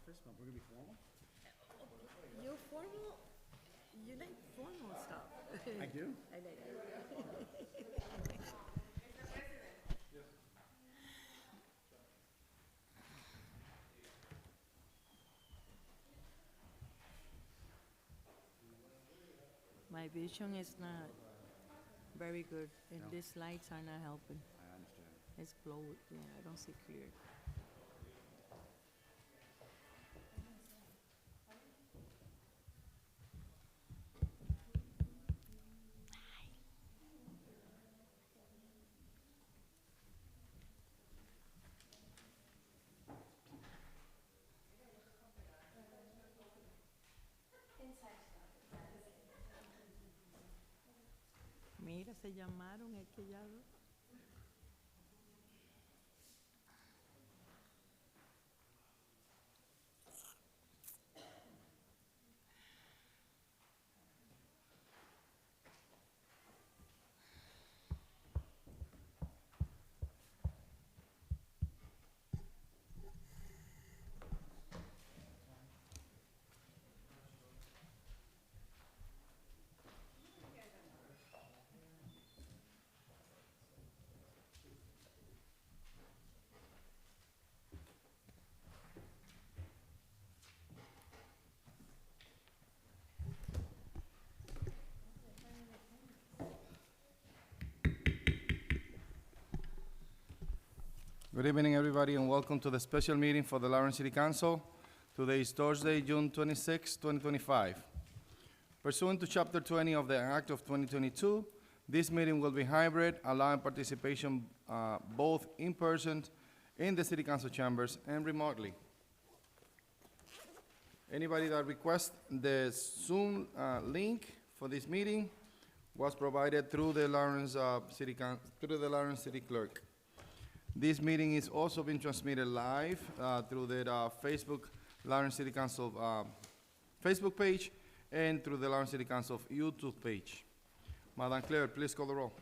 office, but we're gonna be formal? You're formal? You like formal stuff. I do? I like it. My vision is not very good, and No. these lights are not helping. I understand. It's blurred. Yeah, I don't see clear. Mira, se llamaron, es que ya... Good evening, everybody, and welcome to the special meeting for the Lawrence City Council. Today is Thursday, June 26, 2025. Pursuant to Chapter 20 of the Act of 2022, this meeting will be hybrid, allowing participation both in person in the City Council chambers and remotely. Anybody that requests the Zoom link for this meeting was provided through the Lawrence City Clerk. This meeting is also being transmitted live through the Facebook Lawrence City Council Facebook page and through the Lawrence City Council YouTube page. Madam Clerk, please call the roll.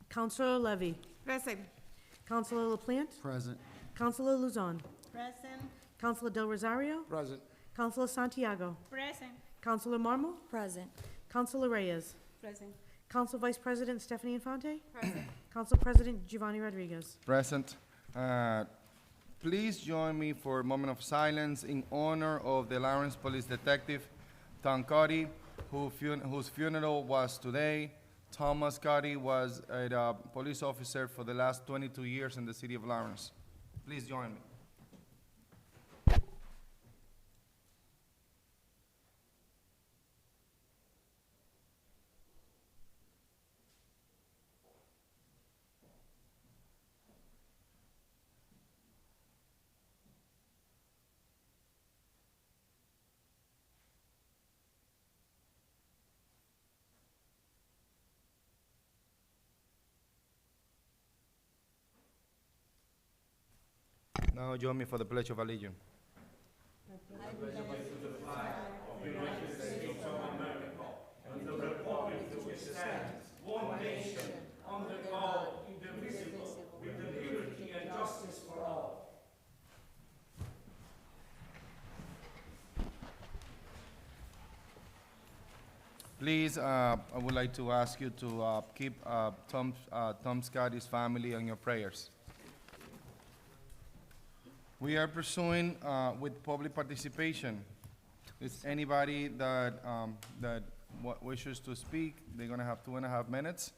Councilor Levy. Present. Councilor LaPlante. Present. Councilor Luzon. Present. Councilor Del Rosario. Present. Councilor Santiago. Present. Councilor Marmol. Present. Councilor Reyes. Present. Council Vice President Stephanie Infante. Present. Council President Giovanni Rodriguez. Present. Please join me for a moment of silence in honor of the Lawrence Police Detective, Tom Cuddy, whose funeral was today. Thomas Cuddy was a police officer for the last 22 years in the city of Lawrence. Please join me. Now join me for the Pledge of Allegiance. Please, I would like to ask you to keep Tom Scotty's family in your prayers. We are pursuing with public participation. Is anybody that wishes to speak? They're gonna have 2.5 minutes,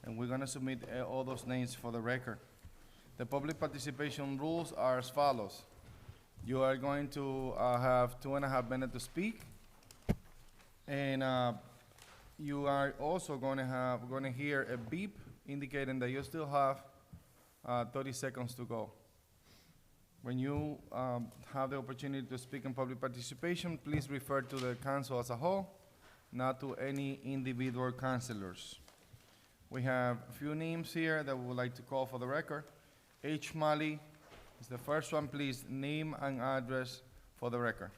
and we're gonna submit all those names for the record. The public participation rules are as follows. You are going to have 2.5 minutes to speak, and you are also gonna hear a beep indicating that you still have 30 seconds to go. When you have the opportunity to speak in public participation, please refer to the council as a whole, not to any individual councilors. We have a few names here that we would like to call for the record. H. Malley is the first one. Please name and address for the record.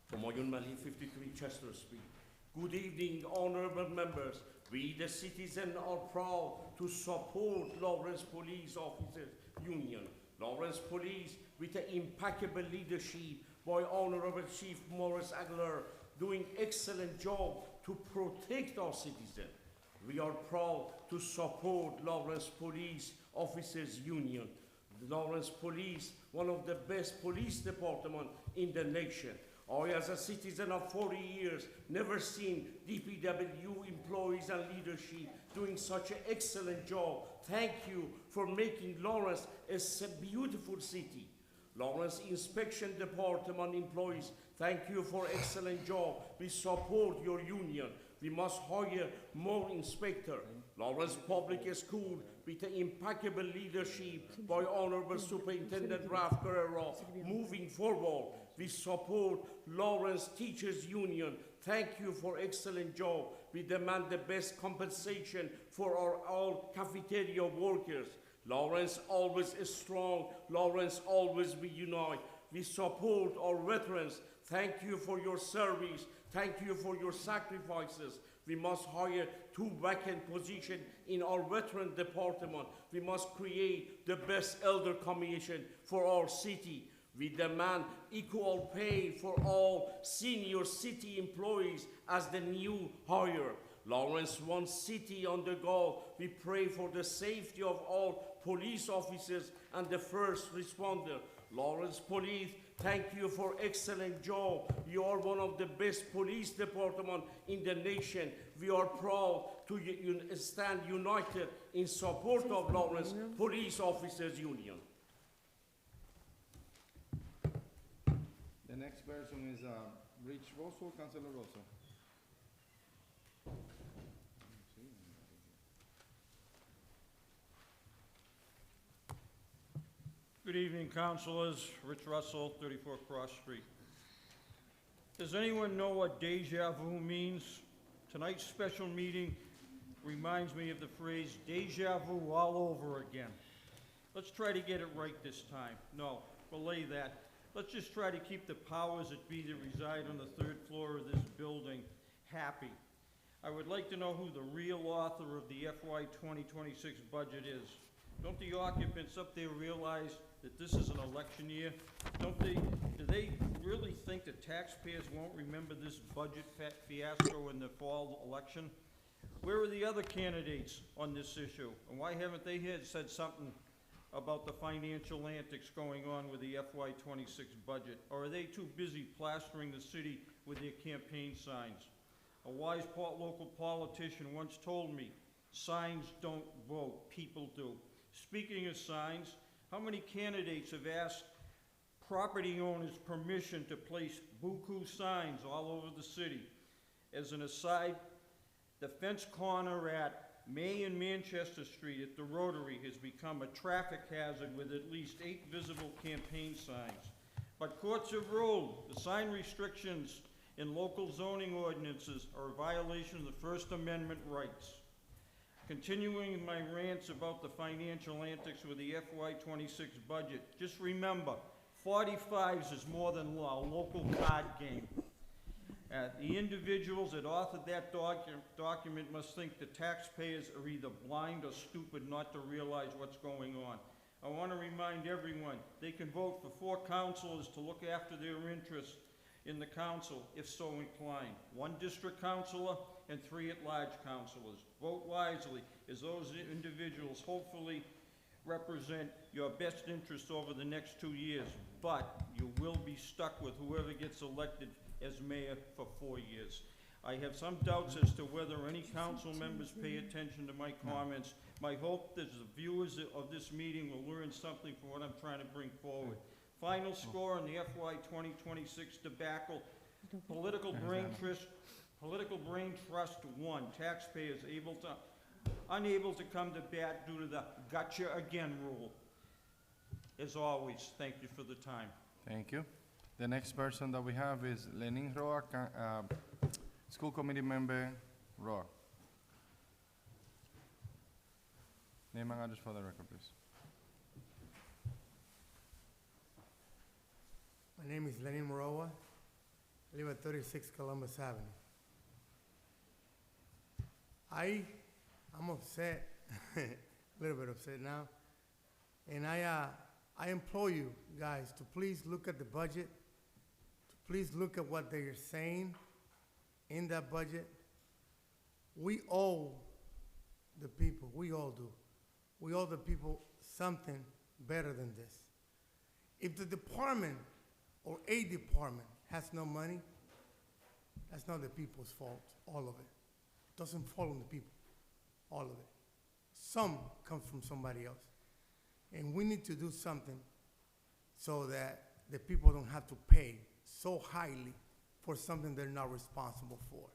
From Oyun Mali, 53 Chester Street. Good evening, honorable members. We, the citizens, are proud to support Lawrence Police Officers Union Lawrence Police, with the impeccable leadership by Honorable Chief Morris Aguilar, doing excellent job to protect our citizens. We are proud to support Lawrence Police Officers Union. Lawrence Police, one of the best police departments in the nation. I, as a citizen of 40 years, never seen DPW employees and leadership doing such an excellent job. Thank you for making Lawrence a beautiful city. Lawrence Inspection Department employees, thank you for excellent job. We support your union. We must hire more inspectors. Lawrence Public School, with the impeccable leadership by Honorable Superintendent Ralph Guerrero, moving forward. We support Lawrence Teachers Union. Thank you for excellent job. We demand the best compensation for our all cafeteria workers. Lawrence always is strong. Lawrence always we unite. We support our veterans. Thank you for your service. Thank you for your sacrifices. We must hire 2 vacant positions in our veteran department. We must create the best elder commission for our city. We demand equal pay for all senior city employees as the new hire. Lawrence, one city on the go. We pray for the safety of all police officers and the first responder. Lawrence Police, thank you for excellent job. You are one of the best police departments in the nation. We are proud to stand united in support of Lawrence Police Officers Union. The next person is Rich Rosso, Councilor Rosso. Good evening, councilors. Rich Russell, 34 Cross Street. Does anyone know what deja vu means? Tonight's special meeting reminds me of the phrase deja vu all over again. Let's try to get it right this time. No, belay that. Let's just try to keep the powers that be that reside on the 3rd floor of this building happy. I would like to know who the real author of the FY 2026 budget is. Don't the occupants up there realize that this is an election year? Do they really think the taxpayers won't remember this budget fiasco in the fall election? Where are the other candidates on this issue? And why haven't they said something about the financial antics going on with the FY 26 budget? Or are they too busy plastering the city with their campaign signs? A wise local politician once told me, signs don't vote, people do. Speaking of signs, how many candidates have asked property owners permission to place buku signs all over the city? As an aside, the fence corner at May and Manchester Street at the Rotary has become a traffic hazard with at least 8 visible campaign signs. But courts have ruled the sign restrictions in local zoning ordinances are a violation of the First Amendment rights. Continuing my rants about the financial antics with the FY 26 budget, just remember, 45s is more than a local card game. The individuals that authored that document must think the taxpayers are either blind or stupid not to realize what's going on. I want to remind everyone, they can vote for 4 councilors to look after their interests in the council, if so inclined. 1 district councilor and 3 at-large councilors. Vote wisely, as those individuals hopefully represent your best interests over the next 2 years. But you will be stuck with whoever gets elected as mayor for 4 years. I have some doubts as to whether any council members pay attention to my comments. My hope is the viewers of this meeting will learn something from what I'm trying to bring forward. Final score on the FY 2026 debacle. Political brain trust won. Taxpayers unable to come to bat due to the gotcha again rule. As always, thank you for the time. Thank you. The next person that we have is Lenin Roa, School Committee Member Roa. Name and address for the record, please. My name is Lenin Morowa. I live at 36 Columbus Avenue. I'm upset, a little bit upset now, and I I implore you guys to please look at the budget, to please look at what they are saying in that budget. We owe the people, we all do. We owe the people something better than this. If the department or a department has no money, that's not the people's fault, all of it. It doesn't fall on the people, all of it. Some comes from somebody else. And we need to do something so that the people don't have to pay so highly for something they're not responsible for.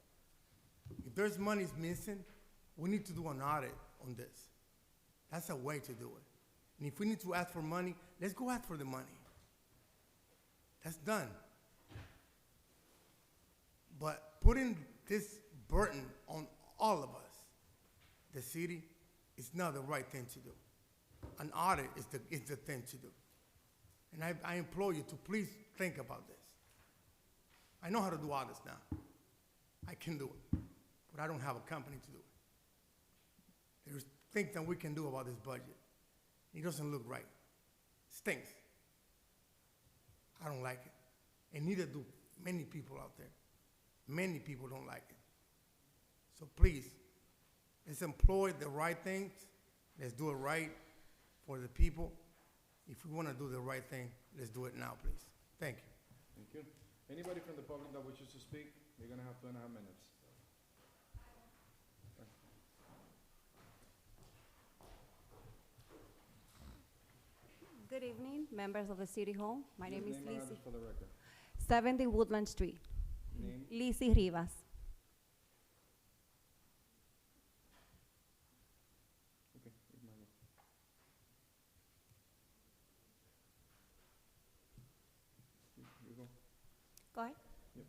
If there's monies missing, we need to do an audit on this. That's a way to do it. And if we need to ask for money, let's go ask for the money. That's done. But putting this burden on all of us, the city, is not the right thing to do. An audit is the thing to do. And I implore you to please think about this. I know how to do audits now. I can do it, but I don't have a company to do it. There's things that we can do about this budget. It doesn't look right. Stinks. I don't like it. And neither do many people out there. Many people don't like it. So please, let's employ the right things. Let's do it right for the people. If we want to do the right thing, let's do it now, please. Thank you. Thank you. Anybody from the public that wishes to speak, you're gonna have 2.5 minutes. Good evening, members of the City Hall. My name is Name and Lizzie. address for the record. 70 Woodland Street. Name? Lizzie Rivas. Okay, Ismael. You go. Go ahead. Yep.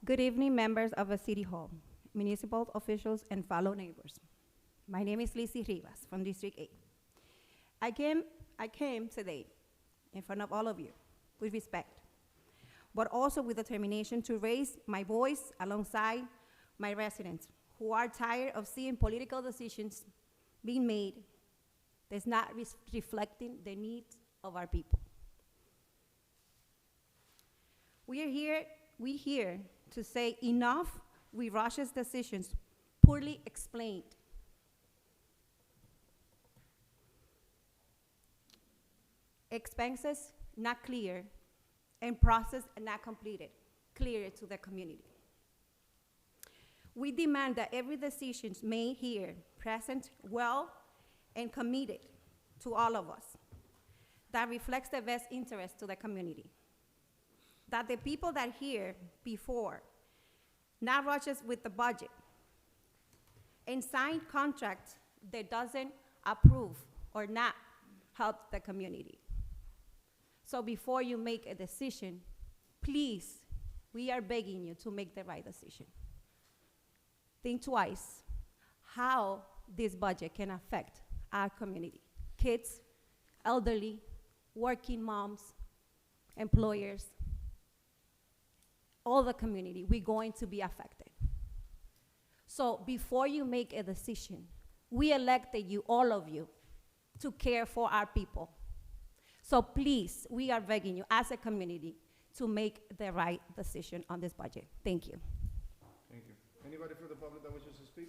Good evening, members of the City Hall, municipal officials, and fellow neighbors. My name is Lizzie Rivas from District 8. I came today in front of all of you with respect, but also with determination to raise my voice alongside my residents who are tired of seeing political decisions being made that's not reflecting the needs of our people. We're here to say enough with Russia's decisions, poorly explained. Expenses not clear, and process not completed, clear to the community. We demand that every decision made here, present, well, and committed to all of us, that reflects the best interest to the community. That the people that here before not rush us with the budget and sign contracts that doesn't approve or not help the community. So before you make a decision, please, we are begging you to make the right decision. Think twice how this budget can affect our community. Kids, elderly, working moms, employers, all the community, we're going to be affected. So before you make a decision, we elected you, all of you, to care for our people. So please, we are begging you as a community to make the right decision on this budget. Thank you. Thank you. Anybody from the public that wishes to speak?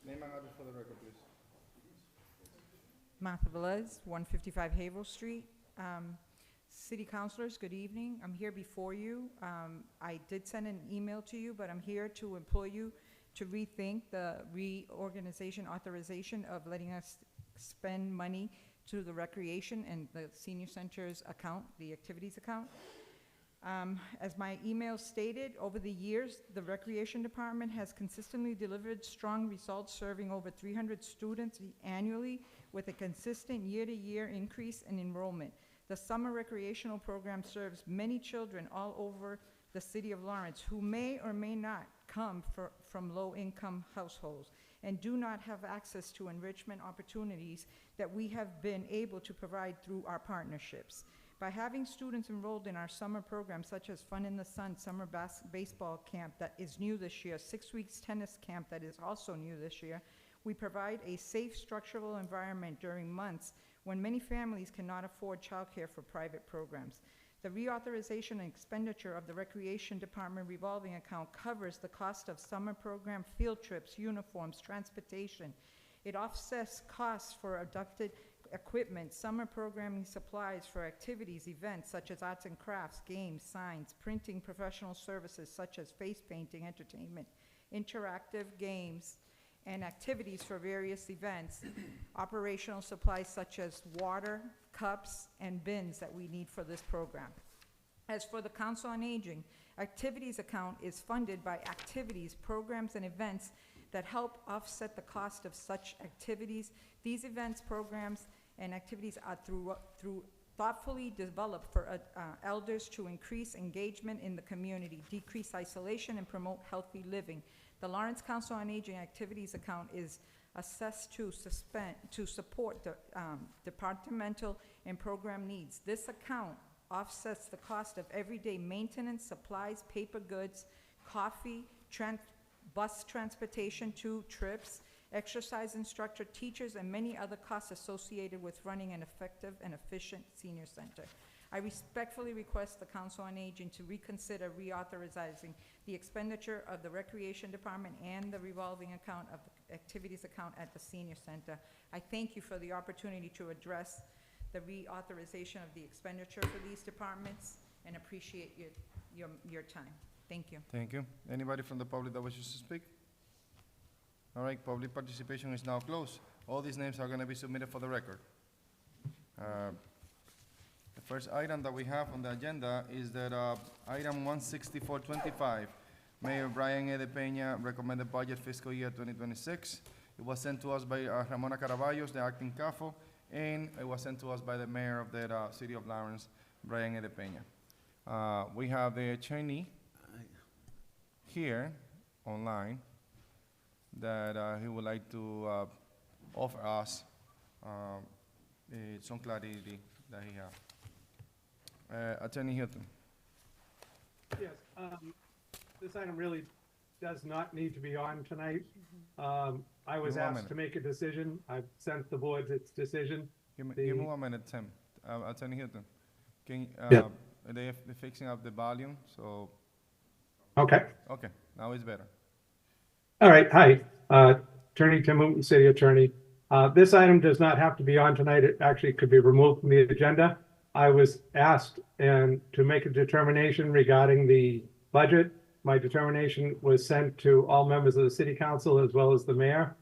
Name and address for the record, please. Martha Velez, 155 Haverhill Street. City councilors, good evening. I'm here before you. I did send an email to you, but I'm here to employ you to rethink the reorganization authorization of letting us spend money to the recreation and the senior center's account, the activities account. As my email stated, over the years, the recreation department has consistently delivered strong results, serving over 300 students annually with a consistent year-to-year increase in enrollment. The summer recreational program serves many children all over the city of Lawrence who may or may not come from low-income households and do not have access to enrichment opportunities that we have been able to provide through our partnerships. By having students enrolled in our summer programs such as Fun in the Sun summer baseball camp that is new this year, 6 weeks tennis camp that is also new this year, We provide a safe structural environment during months when many families cannot afford childcare for private programs. The reauthorization and expenditure of the Recreation Department revolving account covers the cost of summer program, field trips, uniforms, transportation. It offsets costs for adapted equipment, summer programming supplies for activities, events such as arts and crafts, games, signs, printing, professional services such as face painting, entertainment, interactive games, and activities for various events, operational supplies such as water, cups, and bins that we need for this program. As for the Council on Aging, activities account is funded by activities, programs, and events that help offset the cost of such activities. These events, programs, and activities are through thoughtfully developed for elders to increase engagement in the community, decrease isolation, and promote healthy living. The Lawrence Council on Aging activities account is assessed to support the departmental and program needs. This account offsets the cost of everyday maintenance, supplies, paper goods, coffee, bus transportation to trips, exercise instructor, teachers, and many other costs associated with running an effective and efficient senior center. I respectfully request the Council on Aging to reconsider reauthorizing the expenditure of the Recreation Department and the revolving account of the activities account at the senior center. I thank you for the opportunity to address the reauthorization of the expenditure for these departments and appreciate your time. Thank you. Thank you. Anybody from the public that wishes to speak? All right, public participation is now closed. All these names are going to be submitted for the record. The first item that we have on the agenda is that item 16425, Mayor Brian E. De Peña recommended budget fiscal year 2026. It was sent to us by Ramona Caraballos, the acting CAFO, and it was sent to us by the mayor of the city of Lawrence, Brian E. De Peña. We have the attorney here online that he would like to offer us some clarity that he has. Attorney Hilton. Yes, this item really does not need to be on tonight. I was Give me 1 asked to minute. make a decision. I've sent the board its decision. Give me The- 1 minute, Tim. Attorney Hilton. Can, Yeah. they're fixing up the volume, so, Okay, okay, now it's better. all right, hi, Attorney Tim Wooten, City Attorney. This item does not have to be on tonight. It actually could be removed from the agenda. I was asked to make a determination regarding the budget. My determination was sent to all members of the city council as well as the mayor.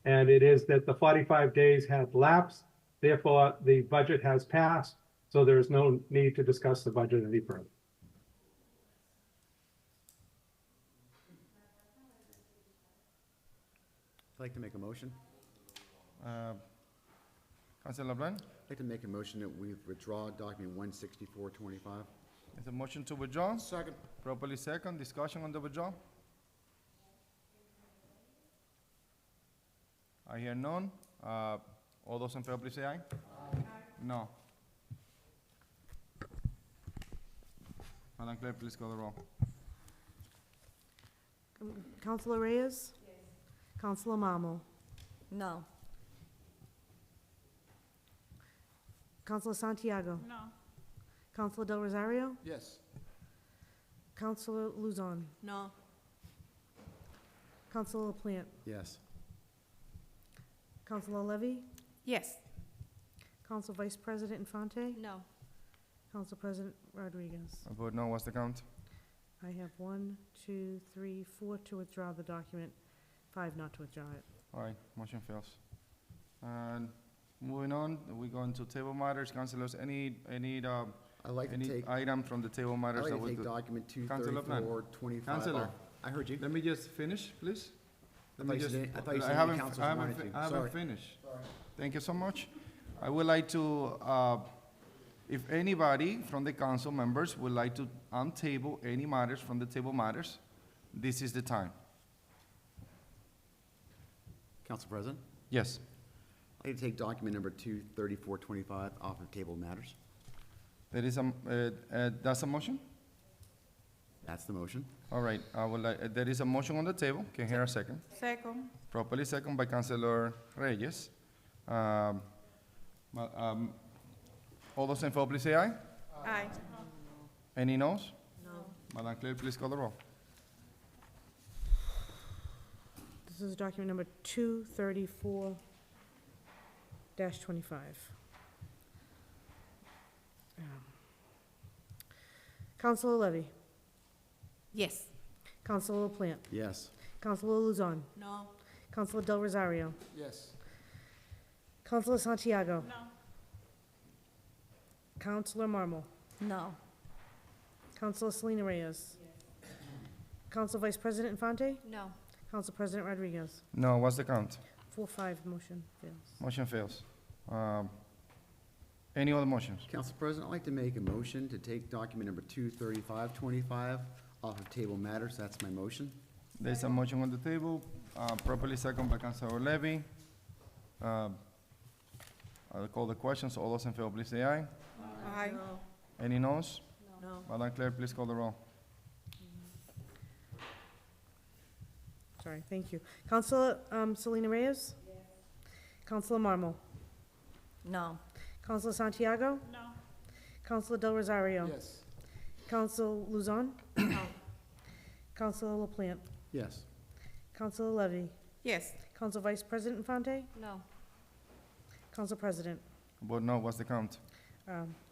And it is that the 45 days have lapsed, therefore the budget has passed, so there is no need to discuss the budget any further. I'd like to make a motion. Councilor LeBlanc, I'd like to make a motion that we withdraw document 16425. is a motion to withdraw? Second. Properly second, discussion on the withdrawal? I hear none. All those in favor, please say aye. No. Madam Clerk, please call the roll. Councilor Reyes? Councilor Marmal? No. Councilor Santiago? No. Councilor Del Rosario? Yes. Councilor Luzon? No. Councilor LaPlante? Yes. Councilor Levy? Yes. Council Vice President Infante? No. Council President Rodriguez? I vote no. What's the count? I have 1, 2, 3, 4 to withdraw the document, 5 not to withdraw it. All right, motion fails. And moving on, we go into table matters. Councilors, any I'd like to take, item from the table I'd matters like that to would take document Councilor Plant. 23425. Councilor. I heard you. Let me just finish, please. I thought you said- I thought you said any haven't- councilors I haven't wanted fi- to. I haven't Sorry. finished. Thank you so much. I would like to, if anybody from the council members would like to untable any matters from the table matters, this is the time. Council President, Yes. I'd like to take document number 23425 off of table matters. There is that's a motion? That's the motion. All right, I would like, there is a motion on the table. Can I hear a second? Second. Properly second by Councilor Reyes. All those in favor, please say aye. Aye. Any noes? No. Madam Clerk, please call the roll. This is document number 234-25. Counselor Levy, Yes. Counselor LaPlante, Yes. Counselor Luzon, No. Counselor Del Rosario, Yes. Counselor Santiago, No. Counselor Marmal, No. Counselor Selena Reyes, Counsel Vice President Infante, No. Council President Rodriguez. No, what's the count? 4-5, motion fails. Motion fails. Any other motions? Council President, I'd like to make a motion to take document number 23525 off of table matters. That's my motion. There's a motion on the table, properly second by Councilor Levy. I'll call the questions. All those in favor, please say aye. Aye. No. Any noes? No. Madam Clerk, please call the roll. Sorry, thank you. Counselor Selena Reyes? Counselor Marmal? No. Counselor Santiago? No. Counselor Del Rosario? Yes. Counselor Luzon? No. Counselor LaPlante? Yes. Counselor Levy? Yes. Council Vice President Infante? No. Council President? Vote no, what's the count?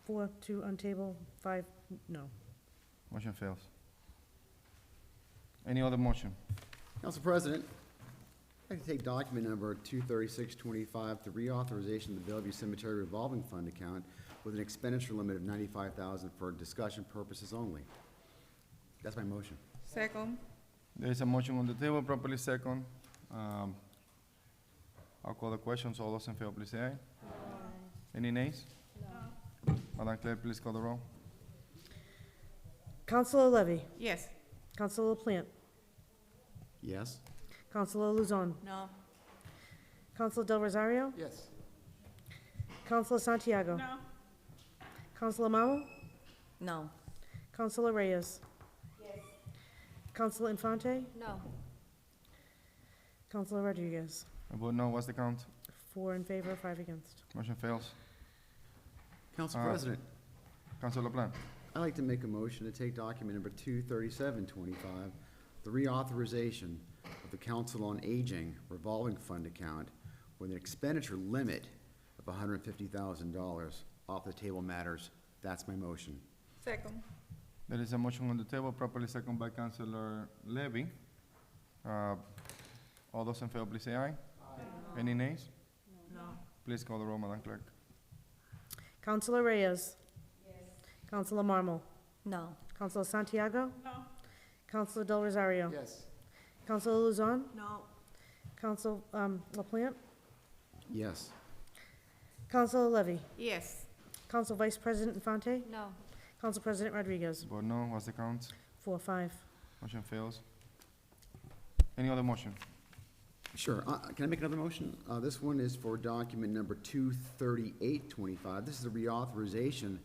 4 to untable, 5 no. Motion fails. Any other motion? Council President, I'd like to take document number 23625, the reauthorization of the Bellevue Cemetery revolving fund account with an expenditure limit of $95,000 for discussion purposes only. That's my motion. Second. There is a motion on the table, properly second. I'll call the questions. All those in favor, please say aye. Any nays? No. Madam Clerk, please call the roll. Counselor Levy? Yes. Counselor LaPlante? Yes. Counselor Luzon? No. Counselor Del Rosario? Yes. Counselor Santiago? No. Counselor Marmal? No. Counselor Reyes? Counselor Infante? No. Counselor Rodriguez? I vote no, what's the count? 4 in favor, 5 against. Motion fails. Council Uh, President, Councilor LaPlante. I'd like to make a motion to take document number 23725, the reauthorization of the Council on Aging revolving fund account with an expenditure limit of $150,000 off the table matters. That's my motion. Second. There is a motion on the table, properly second by Councilor Levy. All those in favor, please say aye. Any nays? No. Please call the roll, Madam Clerk. Counselor Reyes? Counselor Marmal? No. Counselor Santiago? No. Counselor Del Rosario? Yes. Counselor Luzon? No. Counsel LaPlante? Yes. Counselor Levy? Yes. Council Vice President Infante? No. Council President Rodriguez? Vote no, what's the count? 4-5. Motion fails. Any other motion? Sure. Can I make another motion? This one is for document number 23825. This is a reauthorization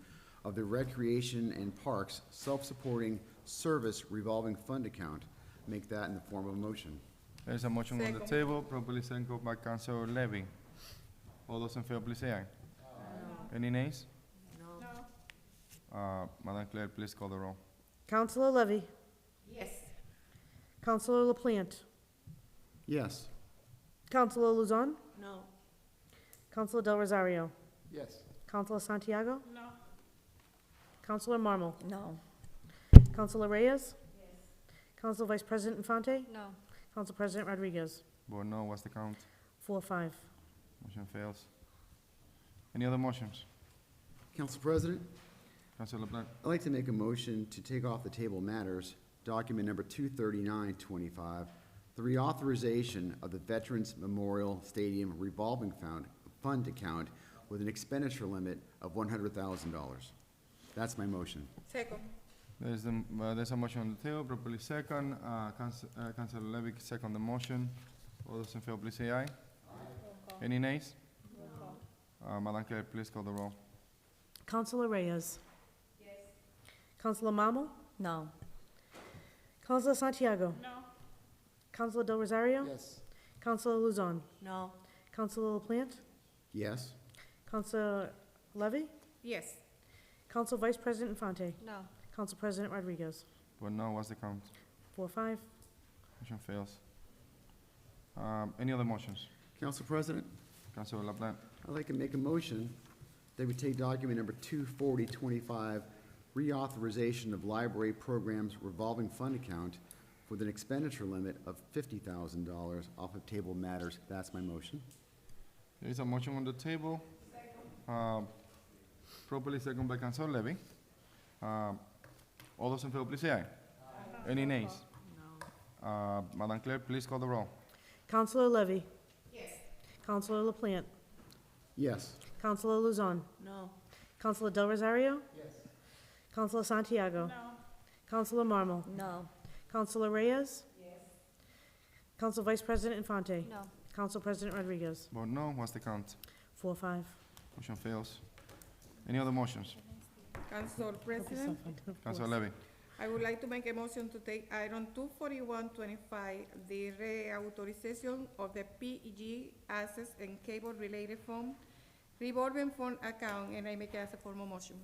of the Recreation and Parks Self-Supporting Service Revolving Fund Account. Make that in the form of a motion. There is a motion on the Second. table, properly second by Councilor Levy. All those in favor, please say aye. Any nays? No. Madam Clerk, please call the roll. Counselor Levy? Yes. Counselor LaPlante? Yes. Counselor Luzon? No. Counselor Del Rosario? Yes. Counselor Santiago? No. Counselor Marmal? No. Counselor Reyes? Council Vice President Infante? No. Council President Rodriguez? Vote no, what's the count? 4-5. Motion fails. Any other motions? Council President, Councilor LaPlante. I'd like to make a motion to take off the table matters, document number 23925, the reauthorization of the Veterans Memorial Stadium revolving fund account with an expenditure limit of $100,000. That's my motion. Second. There's a motion on the table, properly second. Councilor Levy second the motion. All those in favor, please say aye. Any nays? Madam Clerk, please call the roll. Counselor Reyes? Counselor Marmal? No. Counselor Santiago? No. Counselor Del Rosario? Yes. Counselor Luzon? No. Counselor LaPlante? Yes. Counselor Levy? Yes. Council Vice President Infante? No. Council President Rodriguez? Vote no. What's the count? 4-5. Motion fails. Any other motions? Council President, Councilor LaPlante. I'd like to make a motion that we take document number 24025, reauthorization of library programs revolving fund account with an expenditure limit of $50,000 off of table matters. That's my motion. There is a motion on the table. Properly second by Councilor Levy. All those in favor, please say aye. Any nays? No. Madam Clerk, please call the roll. Counselor Levy? Yes. Counselor LaPlante? Yes. Counselor Luzon? No. Counselor Del Rosario? Yes. Counselor Santiago? No. Counselor Marmal? No. Counselor Reyes? Yes. Council Vice President Infante? No. Council President Rodriguez? Vote no. What's the count? 4-5. Motion fails. Any other motions? Council President, Councilor Levy. I would like to make a motion to take item 24125, the reauthorization of the PEG access and cable-related fund, revolving fund account, and I make it as a formal motion.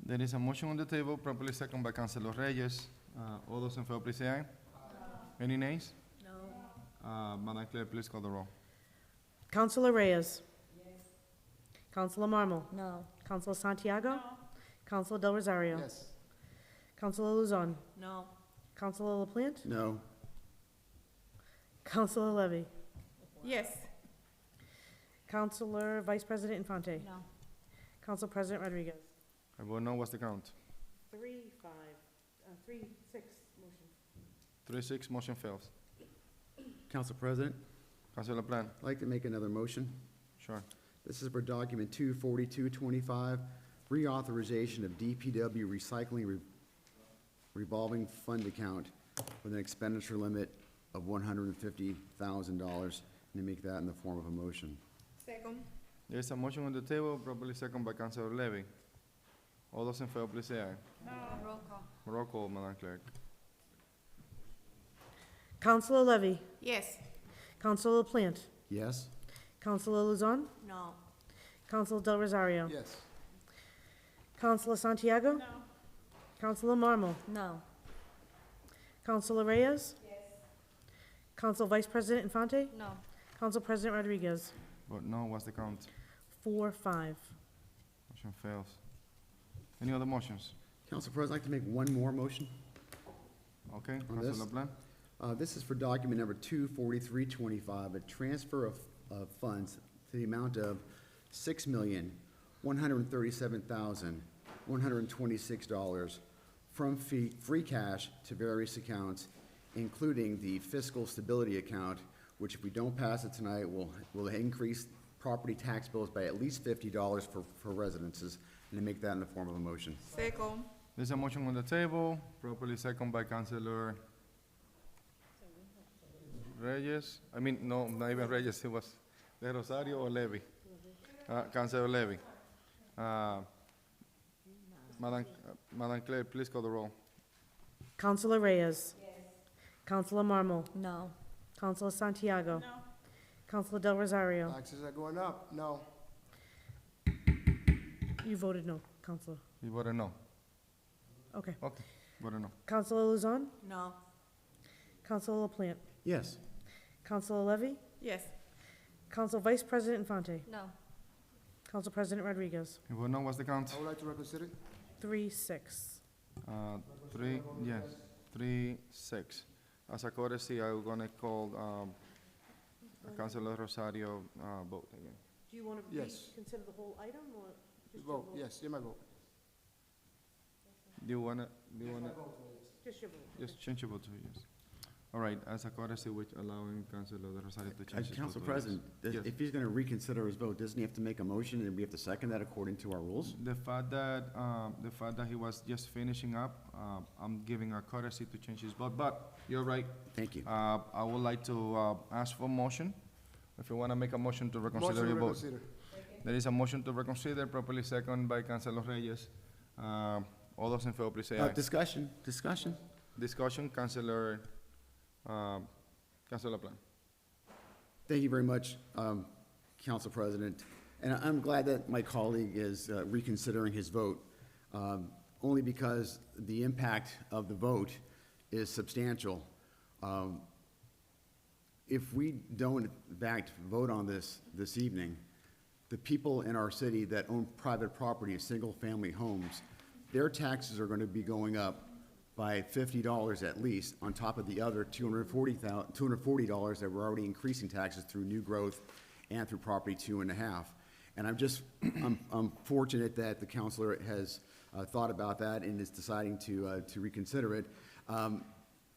There is a motion on the table, properly second by Councilor Reyes. All those in favor, please say aye. Any nays? No. Madam Clerk, please call the roll. Counselor Reyes? Yes. Counselor Marmal? No. Counselor Santiago? No. Counselor Del Rosario? Yes. Counselor Luzon? No. Counselor LaPlante? No. Counselor Levy? Yes. Counselor Vice President Infante? No. Council President Rodriguez? I vote no. What's the count? 3-5, 3-6 motion. 3-6, motion fails. Council President, Councilor LaPlante. I'd like to make another motion. Sure. This is for document 24225, reauthorization of DPW recycling revolving fund account with an expenditure limit of $150,000. And to make that in the form of a motion. Second. There is a motion on the table, properly second by Councilor Levy. All those in favor, please say aye. Roll call. Roll call, Madam Clerk. Counselor Levy? Yes. Counselor LaPlante? Yes? Counselor Luzon? No. Counselor Del Rosario? Yes. Counselor Santiago? No. Counselor Marmal? No. Counselor Reyes? Yes. Council Vice President Infante? No. Council President Rodriguez? Vote no. What's the count? 4-5. Motion fails. Any other motions? Council President, I'd like to make one more motion. Okay, On Councilor this? LaPlante. This is for document number 24325, a transfer of funds to the amount of $6,137,126 from free cash to various accounts, including the fiscal stability account, which if we don't pass it tonight, will increase property tax bills by at least $50 for residences, and to make that in the form of a motion. Second. There's a motion on the table, properly second by Councilor Reyes. I mean, no, not even Reyes, it was De Rosario or Levy. Councilor Levy. Madam Clerk, please call the roll. Counselor Reyes? Yes. Counselor Marmal? No. Counselor Santiago? No. Counselor Del Rosario? Taxes are going up. No. You voted no, Counselor. You voted no. Okay. Okay, voted no. Counselor Luzon? No. Counselor LaPlante? Yes. Counselor Levy? Yes. Council Vice President Infante? No. Council President Rodriguez? You vote no. What's the count? I would like to reconsider. 3-6. 3-6. As a courtesy, I'm gonna call Councilor Rosario vote again. Do you want to Yes. reconsider the whole item, or just your Vote, yes, yeah, my vote. Do you wanna, Just your vote. just change your vote to yes? All right, as a courtesy, which allowing Councilor Rosario to change his vote to Council yes. President, Yes. if he's going to reconsider his vote, doesn't he have to make a motion, and we have to second that according to our rules? The fact that he was just finishing up, I'm giving a courtesy to change his vote, but you're right. Thank you. I would like to ask for a motion, if you wanna make a motion to reconsider Motion to your vote. reconsider. There is a motion to reconsider, properly second by Councilor Reyes. All those in favor, please say aye. Discussion. Discussion, Councilor LaPlante. Thank you very much, Council President. And I'm glad that my colleague is reconsidering his vote, only because the impact of the vote is substantial. If we don't, in fact, vote on this evening, the people in our city that own private property, single-family homes, their taxes are going to be going up by $50 at least, on top of the other $240 that we're already increasing taxes through new growth and through property 2.5. And I'm fortunate that the councilor has thought about that and is deciding to reconsider it. And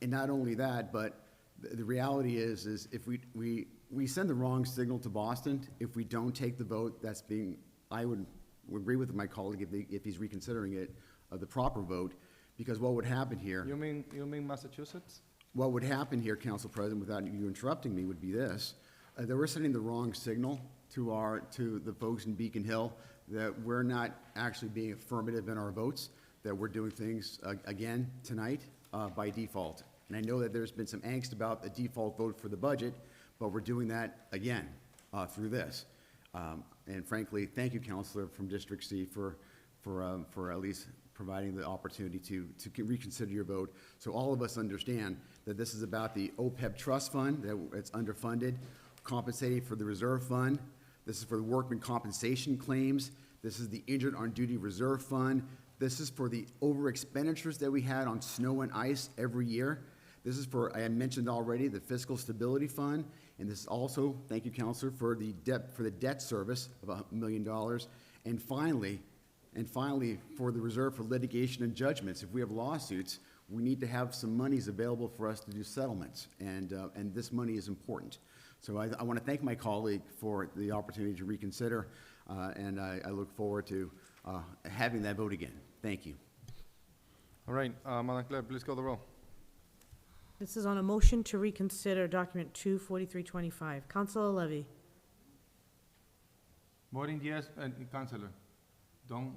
not only that, but the reality is if we send the wrong signal to Boston if we don't take the vote that's being, I would agree with my colleague if he's reconsidering it, the proper vote, because what would happen here? You mean Massachusetts? What would happen here, Council President, without you interrupting me, would be this: that we're sending the wrong signal to the folks in Beacon Hill, that we're not actually being affirmative in our votes, that we're doing things again tonight by default. And I know that there's been some angst about the default vote for the budget, but we're doing that again through this. And frankly, thank you, Councilor from District C, for at least providing the opportunity to reconsider your vote, so all of us understand that this is about the OPEB trust fund, that it's underfunded, compensating for the reserve fund. This is for the workman compensation claims. This is the injured on duty reserve fund. This is for the over expenditures that we had on snow and ice every year. This is for, I mentioned already, the fiscal stability fund, and this is also, thank you, Councilor, for the debt service of $1 million. And finally, for the reserve for litigation and judgments. If we have lawsuits, we need to have some monies available for us to do settlements, and this money is important. So I want to thank my colleague for the opportunity to reconsider, and I look forward to having that vote again. Thank you. All right, Madam Clerk, please call the roll. This is on a motion to reconsider document 24325. Councilor Levy. Voting yes, Councilor, don't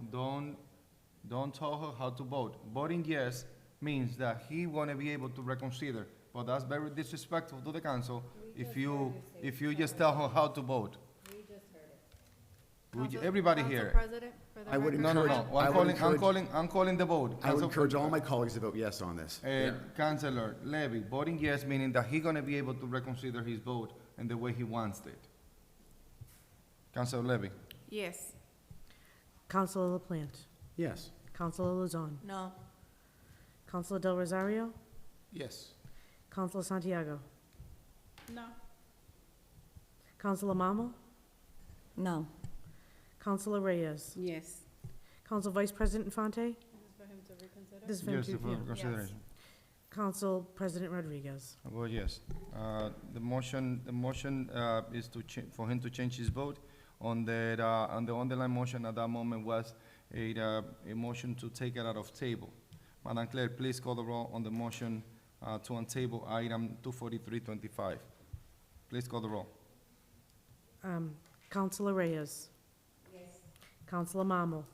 tell her how to vote. Voting yes means that he gonna be able to reconsider, but that's very disrespectful to the council if you just tell her how to vote. We just heard it. Everybody here. Council President, for the I would record. No. I'm calling the vote. I would encourage all my colleagues to vote yes on this. Councilor Levy, voting yes meaning that he gonna be able to reconsider his vote in the way he wants it. Councilor Levy. Yes. Councilor LaPlante. Yes. Councilor Luzon. No. Councilor Del Rosario. Yes. Councilor Santiago. No. Councilor Mamo. No. Councilor Reyes. Yes. Council Vice President Infante. For him to reconsider? This is for him Yes, to- for yeah. consideration. Council President Rodriguez. I vote yes. The motion is for him to change his vote. On the underlying motion at that moment was a motion to take it out of table. Madam Clerk, please call the roll on the motion to untable item 24325. Please call the roll. Councilor Reyes. Yes. Councilor Mamo.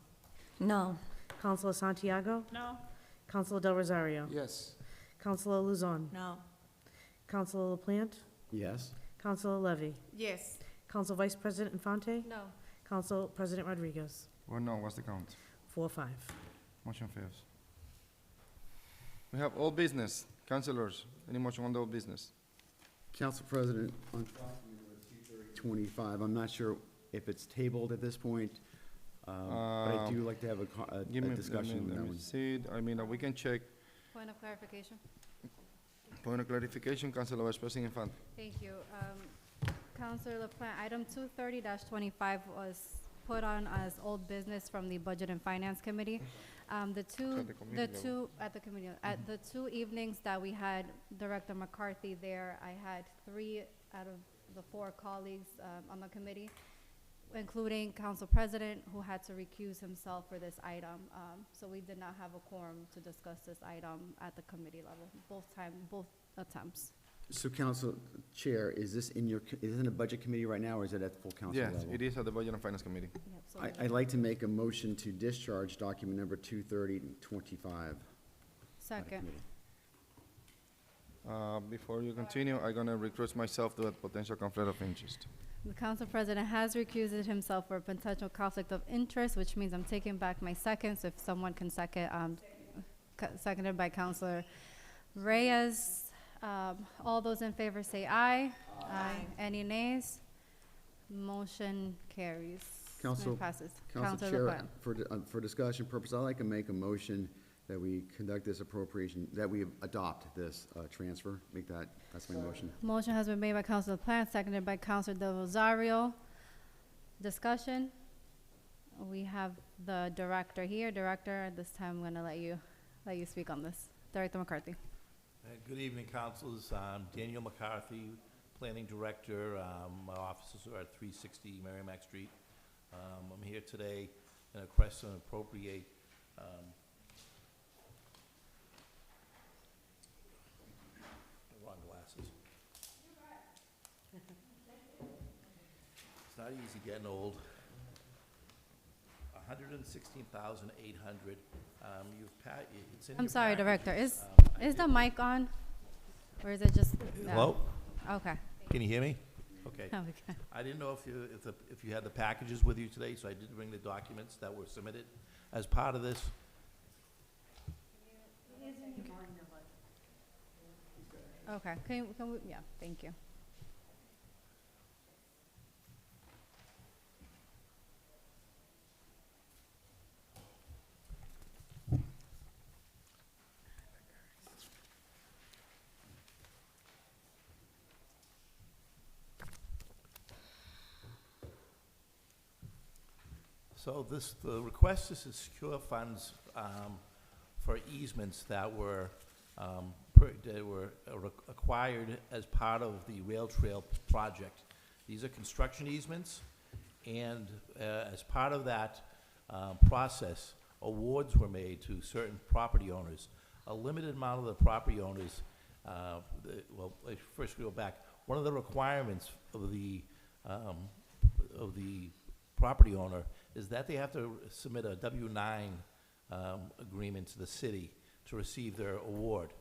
No. Councilor Santiago. No. Councilor Del Rosario. Yes. Councilor Luzon. No. Councilor LaPlante. Yes. Councilor Levy. Yes. Council Vice President Infante. No. Council President Rodriguez. Well, no, what's the count? 4-5. Motion fails. We have all business. Councilors, any motion on the old business? Council President, on document number 23025, I'm not sure if it's tabled at this point, but I do like to have a discussion on that Let me one. see, we can check. Point of clarification. Point of clarification, Councilor Vice President Infante. Thank you. Councilor LaPlante, item 230-25 was put on as old business from the Budget and Finance Committee. At the two evenings that we had Director McCarthy there, I had 3 out of the 4 colleagues on the committee, including Council President, who had to recuse himself for this item. So we did not have a quorum to discuss this item at the committee level, both attempts. So Council Chair, is this in your, is it in the Budget Committee right now, or is it at full council Yes, level? it is at the Budget and Finance Committee. I'd like to make a motion to discharge document number 23025. Second. Before you continue, I'm gonna recuse myself to a potential conflict of interest. The council president has recused himself for a potential conflict of interest, which means I'm taking back my second, so if someone can second, seconded by Councilor Reyes. All those in favor say aye. Aye. Any nays? Motion carries. Council- Passes. Council Counselor Chair, for discussion purpose, I'd like to make a motion that we conduct this appropriation, that we adopt this transfer. That's my motion. Motion has been made by Councilor Plant, seconded by Councilor Del Rosario. Discussion? We have the director here. Director, at this time, I'm gonna let you speak on this. Director McCarthy. Good evening, councilors. I'm Daniel McCarthy, Planning Director. My offices are at 360 Merrimack Street. I'm here today in a request to appropriate the wrong glasses. It's not easy getting old. 116,800. It's in I'm your sorry, package. Director. Is I the did- mic on? Or is it just? Hello? Okay. Can you hear me? Okay. Okay. I didn't know if you had the packages with you today, so I did bring the documents that were submitted as part of this. Okay. Can we, yeah, thank you. So the request is to secure funds for easements that were acquired as part of the rail trail project. These are construction easements, and as part of that process, awards were made to certain property owners. A limited amount of the property owners, well, let's first go back. One of the requirements of the property owner is that they have to submit a W-9 agreement to the city to receive their award.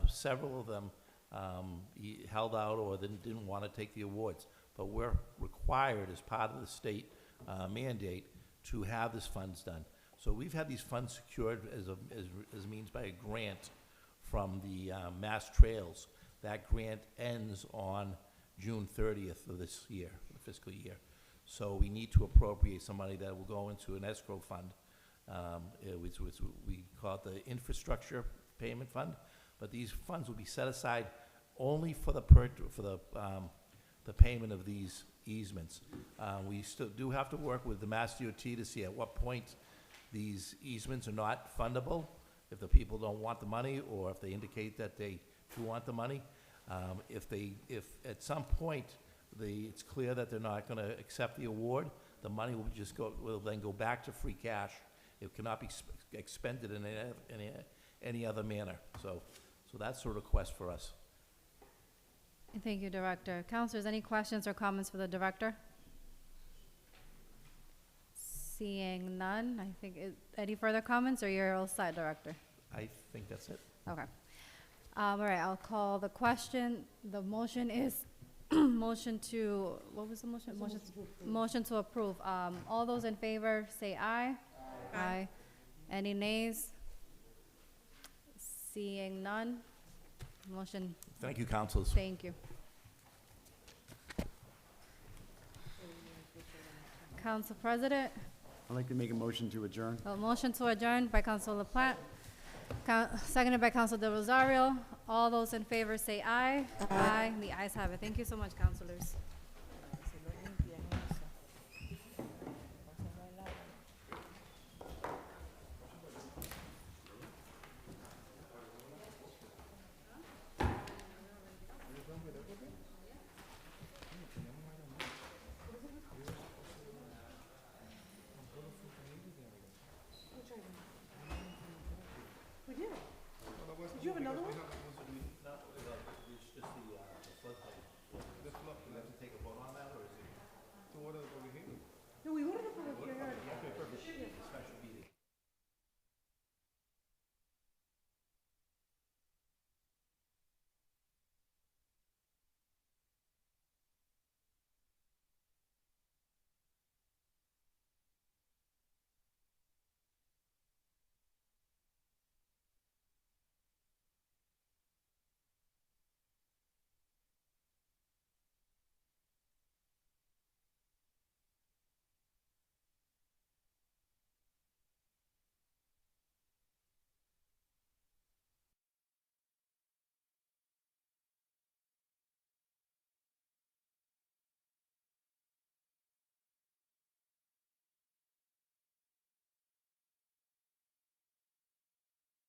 Several of them held out or didn't want to take the awards, but we're required as part of the state mandate to have this funds done. So we've had these funds secured as means by a grant from the Mass Trails. That grant ends on June 30th of this year, the fiscal year. So we need to appropriate some money that will go into an escrow fund, which we call it the Infrastructure Payment Fund. But these funds will be set aside only for the payment of these easements. We still do have to work with the Mass DOT to see at what point these easements are not fundable, if the people don't want the money, or if they indicate that they do want the money. If at some point it's clear that they're not going to accept the award, the money will then go back to free cash. It cannot be expended in any other manner. So that's a request for us. Thank you, Director. Councilors, any questions or comments for the Director? Seeing none, I think, any further comments, or you're all set, Director? I think that's it. Okay. All right, I'll call the question. The motion is motion to, what was the motion? Motion to approve. All those in favor, say aye. Aye. Any nays? Seeing none, motion, Thank you, councilors. thank you. Council President, I'd like to make a motion to adjourn. a motion to adjourn by Council LaPlante, seconded by Council Del Rosario. All those in favor say aye. Aye. The ayes have it. Thank you so much, councilors. We did. Did you have another one? No, it's just the voted the public hearing. No, we voted a public hearing. Okay, perfect. Special.